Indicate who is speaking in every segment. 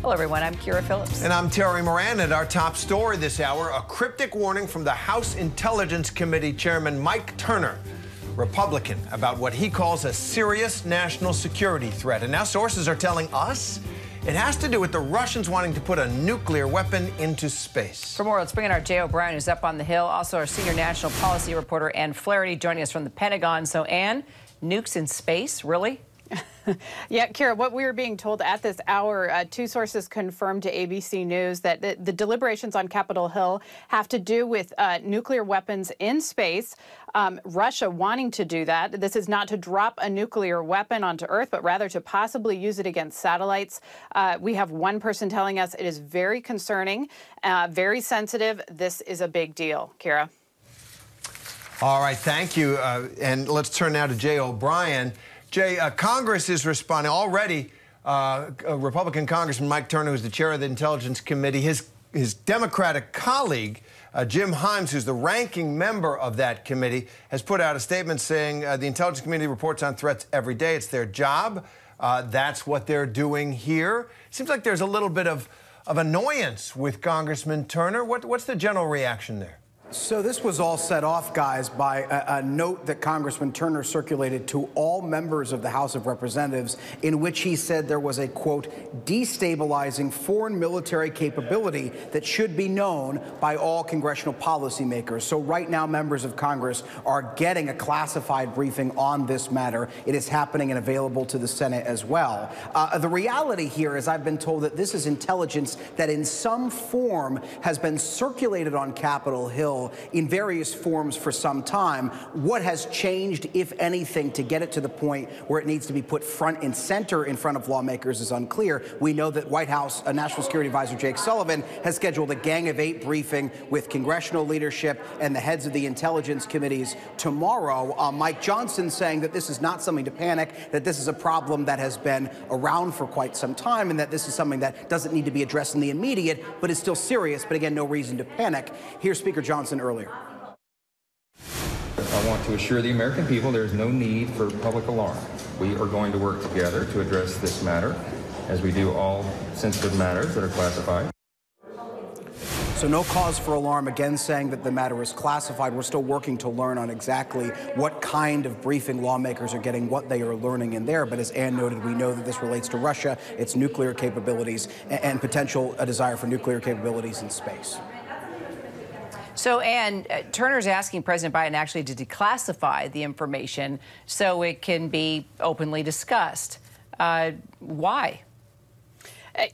Speaker 1: Hello, everyone. I'm Kira Phillips.
Speaker 2: And I'm Terry Moran. At our top story this hour, a cryptic warning from the House Intelligence Committee Chairman Mike Turner, Republican, about what he calls a serious national security threat. And now sources are telling us it has to do with the Russians wanting to put a nuclear weapon into space.
Speaker 1: For more, let's bring in our Jay O'Brien, who's up on the Hill. Also, our senior national policy reporter, Ann Flaherty, joining us from the Pentagon. So, Ann, nukes in space, really?
Speaker 3: Yeah, Kira, what we were being told at this hour, two sources confirmed to ABC News that the deliberations on Capitol Hill have to do with nuclear weapons in space. Russia wanting to do that. This is not to drop a nuclear weapon onto Earth, but rather to possibly use it against satellites. We have one person telling us it is very concerning, very sensitive. This is a big deal. Kira.
Speaker 2: All right, thank you. And let's turn now to Jay O'Brien. Jay, Congress is responding already. Republican Congressman Mike Turner, who's the chair of the Intelligence Committee, his Democratic colleague, Jim Himes, who's the ranking member of that committee, has put out a statement saying the Intelligence Committee reports on threats every day. It's their job. That's what they're doing here. Seems like there's a little bit of annoyance with Congressman Turner. What's the general reaction there?
Speaker 4: So this was all set off, guys, by a note that Congressman Turner circulated to all members of the House of Representatives in which he said there was a, quote, destabilizing foreign military capability that should be known by all congressional policymakers. So right now, members of Congress are getting a classified briefing on this matter. It is happening and available to the Senate as well. The reality here is I've been told that this is intelligence that in some form has been circulated on Capitol Hill in various forms for some time. What has changed, if anything, to get it to the point where it needs to be put front and center in front of lawmakers is unclear. We know that White House National Security Advisor Jake Sullivan has scheduled a Gang of Eight briefing with congressional leadership and the heads of the intelligence committees tomorrow. Mike Johnson saying that this is not something to panic, that this is a problem that has been around for quite some time, and that this is something that doesn't need to be addressed in the immediate, but is still serious. But again, no reason to panic. Here's Speaker Johnson earlier.
Speaker 5: I want to assure the American people there is no need for public alarm. We are going to work together to address this matter, as we do all sensitive matters that are classified.
Speaker 4: So no cause for alarm, again saying that the matter is classified. We're still working to learn on exactly what kind of briefing lawmakers are getting, what they are learning in there. But as Ann noted, we know that this relates to Russia, its nuclear capabilities, and potential desire for nuclear capabilities in space.
Speaker 1: So, Ann, Turner's asking President Biden actually to declassify the information so it can be openly discussed. Why?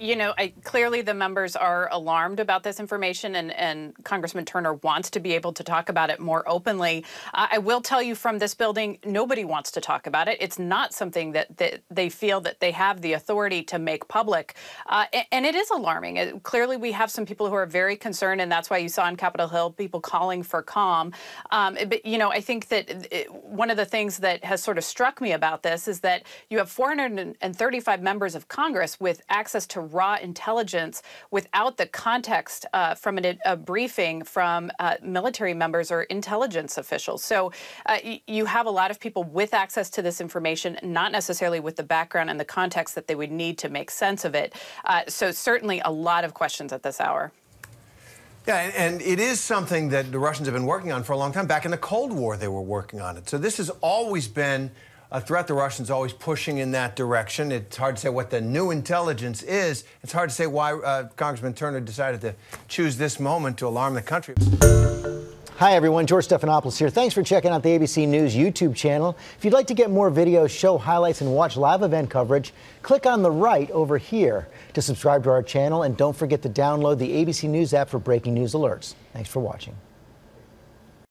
Speaker 3: You know, clearly the members are alarmed about this information, and Congressman Turner wants to be able to talk about it more openly. I will tell you from this building, nobody wants to talk about it. It's not something that they feel that they have the authority to make public. And it is alarming. Clearly, we have some people who are very concerned, and that's why you saw on Capitol Hill people calling for calm. But, you know, I think that one of the things that has sort of struck me about this is that you have 435 members of Congress with access to raw intelligence without the context from a briefing from military members or intelligence officials. So you have a lot of people with access to this information, not necessarily with the background and the context that they would need to make sense of it. So certainly a lot of questions at this hour.
Speaker 2: Yeah, and it is something that the Russians have been working on for a long time. Back in the Cold War, they were working on it. So this has always been a threat. The Russians always pushing in that direction. It's hard to say what the new intelligence is. It's hard to say why Congressman Turner decided to choose this moment to alarm the country.
Speaker 6: Hi, everyone. George Stephanopoulos here. Thanks for checking out the ABC News YouTube channel. If you'd like to get more videos, show highlights, and watch live event coverage, click on the right over here to subscribe to our channel. And don't forget to download the ABC News app for breaking news alerts. Thanks for watching.